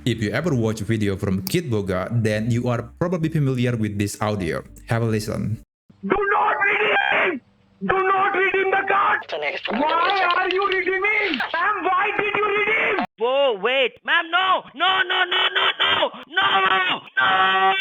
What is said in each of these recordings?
If you ever watch a video from Kitboga, then you are probably familiar with this audio. Have a listen. Do not redeem! Do not redeem the card! Why are you redeeming? Ma'am, why did you redeem? Whoa, wait. Ma'am, no! No, no, no, no, no! No! No! No!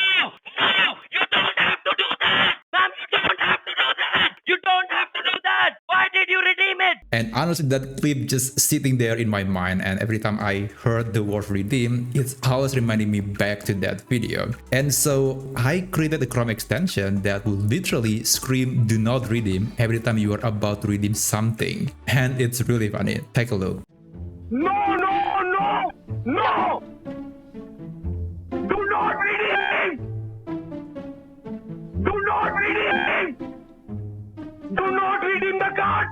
You don't have to do that! Ma'am, you don't have to do that! You don't have to do that! Why did you redeem it? And honestly, that clip just sitting there in my mind, and every time I heard the word redeem, it's always reminding me back to that video. And so I created a Chrome extension that will literally scream "do not redeem" every time you are about to redeem something. And it's really funny. Take a look. No, no, no! No! Do not redeem! Do not redeem! Do not redeem the card!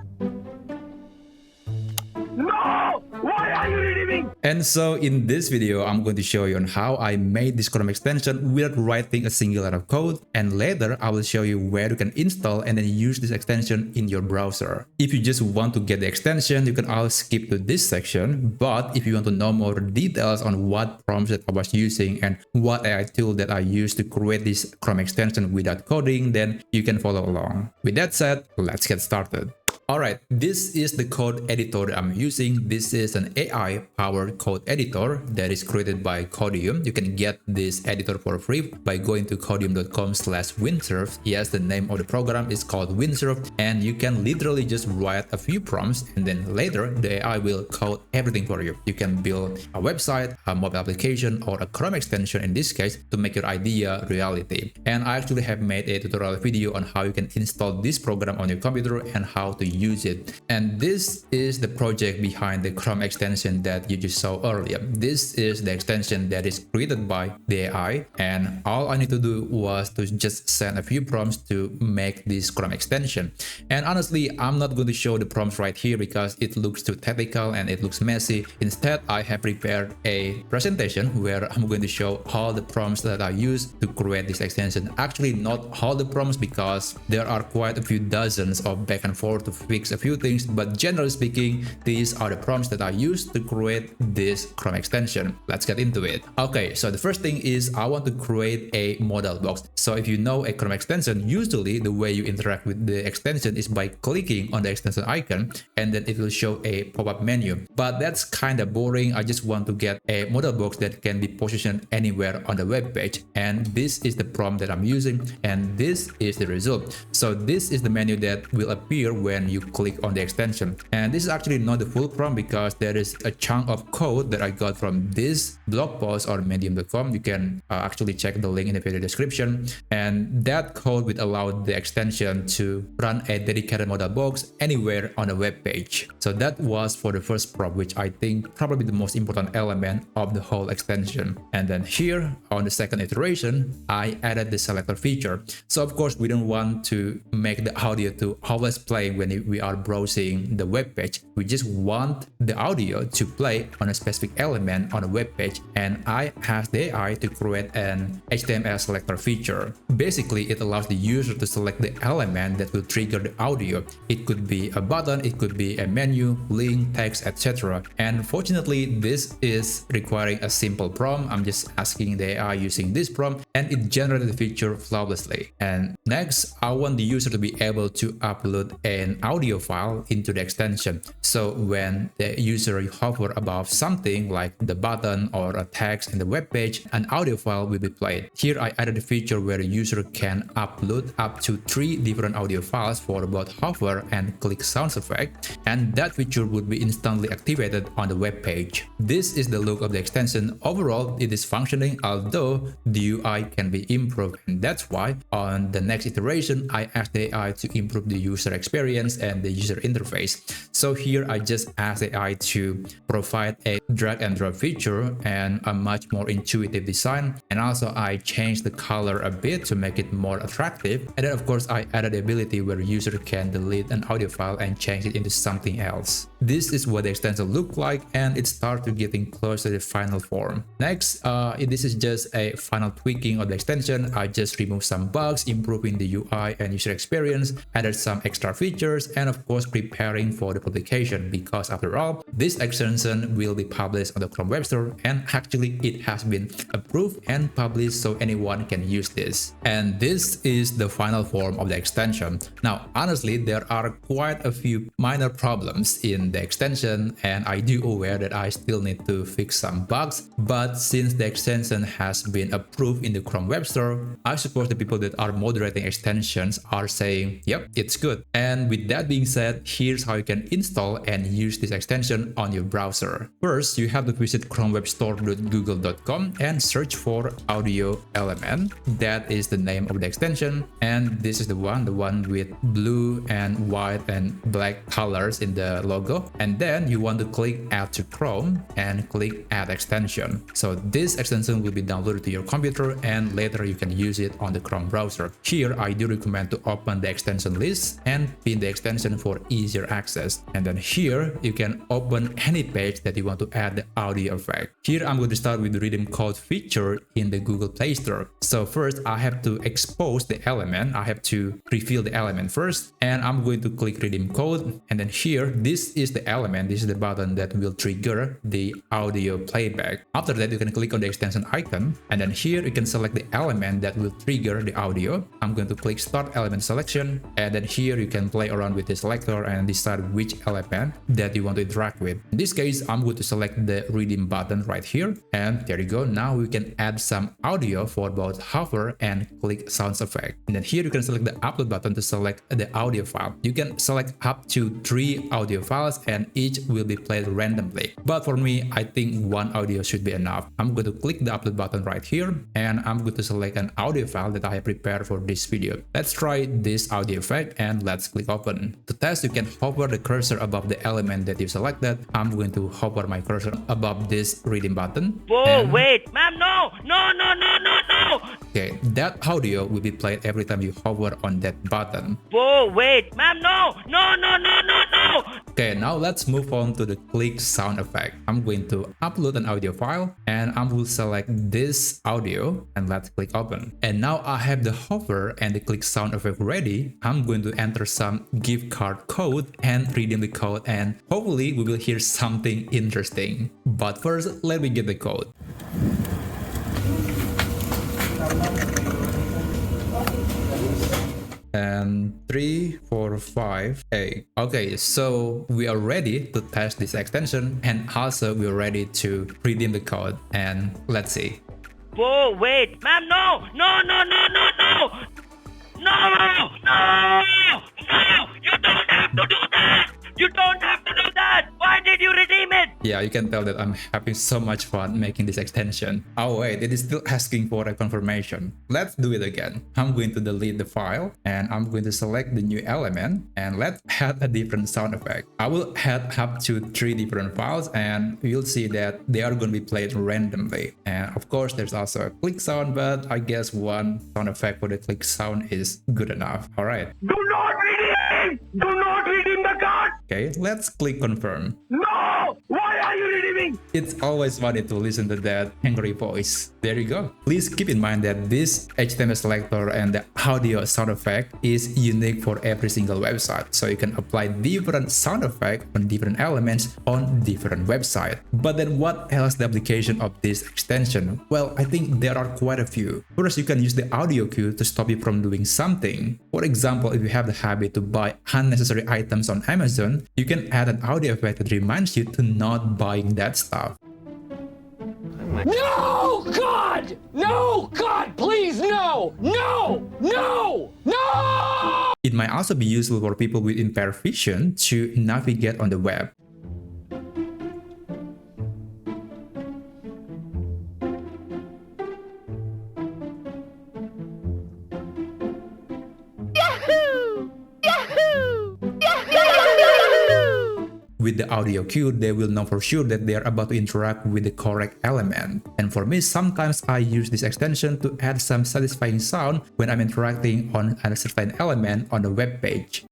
No! Why are you redeeming? And so in this video, I'm going to show you on how I made this Chrome extension without writing a single line of code. And later, I will show you where you can install and then use this extension in your browser. If you just want to get the extension, you can always skip to this section. But if you want to know more details on what prompts that I was using and what AI tool that I used to create this Chrome extension without coding, then you can follow along. With that said, let's get started. Alright, this is the code editor that I'm using. This is an AI-powered code editor that is created by Codium. You can get this editor for free by going to codium.com/Windsurf. Yes, the name of the program is called Windsurf, and you can literally just write a few prompts and then later the AI will code everything for you. You can build a website, a mobile application, or a Chrome extension in this case to make your idea reality. And I actually have made a tutorial video on how you can install this program on your computer and how to use it. And this is the project behind the Chrome extension that you just saw earlier. This is the extension that is created by the AI, and all I need to do was to just send a few prompts to make this Chrome extension. And honestly, I'm not going to show the prompts right here because it looks too technical and it looks messy. Instead, I have prepared a presentation where I'm going to show all the prompts that I use to create this extension. Actually, not all the prompts because there are quite a few dozens of back and forth to fix a few things, but generally speaking, these are the prompts that I use to create this Chrome extension. Let's get into it. Okay, so the first thing is I want to create a modal box. So if you know a Chrome extension, usually the way you interact with the extension is by clicking on the extension icon and then it will show a pop-up menu. But that's kind of boring. I just want to get a modal box that can be positioned anywhere on the web page. And this is the prompt that I'm using, and this is the result. So this is the menu that will appear when you click on the extension. And this is actually not the full prompt because there is a chunk of code that I got from this blog post or medium.com. You can actually check the link in the video description. And that code will allow the extension to run a dedicated modal box anywhere on a web page. So that was for the first prompt, which I think probably the most important element of the whole extension. And then here on the second iteration, I added the selector feature. So of course, we don't want to make the audio to always play when we are browsing the web page. We just want the audio to play on a specific element on a web page, and I asked the AI to create an HTML selector feature. Basically, it allows the user to select the element that will trigger the audio. It could be a button, it could be a menu, link, text, etc. And fortunately, this is requiring a simple prompt. I'm just asking the AI using this prompt, and it generated the feature flawlessly. And next, I want the user to be able to upload an audio file into the extension. So when the user hover above something like the button or a text in the web page, an audio file will be played. Here I added a feature where the user can upload up to 3 different audio files for both hover and click sound effect, and that feature would be instantly activated on the web page. This is the look of the extension. Overall, it is functioning, although the UI can be improved, and that's why on the next iteration I asked the AI to improve the user experience and the user interface. So here I just asked the AI to provide a drag and drop feature and a much more intuitive design, and also I changed the color a bit to make it more attractive. And then of course I added the ability where a user can delete an audio file and change it into something else. This is what the extension looked like, and it started getting close to the final form. Next, this is just a final tweaking of the extension. I just removed some bugs, improving the UI and user experience, added some extra features, and of course preparing for the publication, because after all, this extension will be published on the Chrome Web Store, and actually it has been approved and published so anyone can use this. And this is the final form of the extension. Now honestly, there are quite a few minor problems in the extension, and I do aware that I still need to fix some bugs, but since the extension has been approved in the Chrome Web Store, I suppose the people that are moderating extensions are saying, yep, it's good. And with that being said, here's how you can install and use this extension on your browser. First, you have to visit chromewebstore.google.com and search for audio element. That is the name of the extension, and this is the one with blue and white and black colors in the logo. And then you want to click add to Chrome and click add extension. So this extension will be downloaded to your computer, and later you can use it on the Chrome browser. Here I do recommend to open the extension list and pin the extension for easier access. And then here you can open any page that you want to add the audio effect. Here I'm going to start with the redeem code feature in the Google Play Store. So first I have to expose the element. I have to reveal the element first, and I'm going to click redeem code. And then here, this is the element. This is the button that will trigger the audio playback. After that, you can click on the extension icon, and then here you can select the element that will trigger the audio. I'm going to click start element selection, and then here you can play around with the selector and decide which element that you want to interact with. In this case, I'm going to select the redeem button right here, and there you go. Now we can add some audio for both hover and click sounds effect. And then here you can select the upload button to select the audio file. You can select up to 3 audio files, and each will be played randomly. But for me, I think one audio should be enough. I'm going to click the upload button right here, and I'm going to select an audio file that I have prepared for this video. Let's try this audio effect, and let's click open. To test, you can hover the cursor above the element that you selected. I'm going to hover my cursor above this redeem button. Whoa, wait, ma'am, no, no, no, no, no, no. Okay, that audio will be played every time you hover on that button. Whoa, wait, ma'am, no, no, no, no, no, no. Okay, now let's move on to the click sound effect. I'm going to upload an audio file, and I will select this audio, and let's click open. And now I have the hover and the click sound effect ready. I'm going to enter some gift card code and redeem the code, and hopefully we will hear something interesting. But first, let me get the code. And 3, 4, 5, 8. Okay, so we are ready to test this extension, and also we are ready to redeem the code. And let's see. Whoa, wait, ma'am, no, no, no, no, no, no, no, no, no, you don't have to do that. You don't have to do that. Why did you redeem it? Yeah, you can tell that I'm having so much fun making this extension. Oh wait, it is still asking for a confirmation. Let's do it again. I'm going to delete the file, and I'm going to select the new element, and let's add a different sound effect. I will add up to 3 different files, and you'll see that they are going to be played randomly. And of course, there's also a click sound, but I guess one sound effect for the click sound is good enough. All right. Do not redeem! Do not redeem the card! Okay, let's click confirm. No! Why are you redeeming? It's always funny to listen to that angry voice. There you go. Please keep in mind that this HTML selector and the audio sound effect is unique for every single website. So you can apply different sound effect on different elements on different websites. But then what else the application of this extension? Well, I think there are quite a few. First, you can use the audio cue to stop you from doing something. For example, if you have the habit to buy unnecessary items on Amazon, you can add an audio effect that reminds you to not buying that stuff. No, God! No, God, please, no! No! No! No! It might also be useful for people with impaired vision to navigate on the web. With the audio cue, they will know for sure that they are about to interact with the correct element. And for me, sometimes I use this extension to add some satisfying sound when I'm interacting on a certain element on the web page.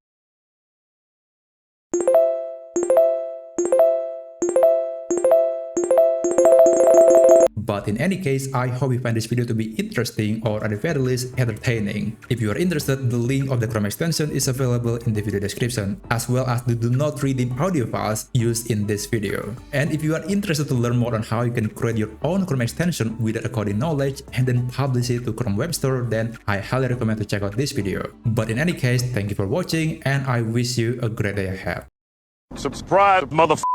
But in any case, I hope you find this video to be interesting or at the very least entertaining. If you are interested, the link of the Chrome extension is available in the video description, as well as the do not redeem audio files used in this video. And if you are interested to learn more on how you can create your own Chrome extension without a coding knowledge and then publish it to Chrome Web Store, then I highly recommend to check out this video. But in any case, thank you for watching and I wish you a great day ahead. Subscribe, motherfucker.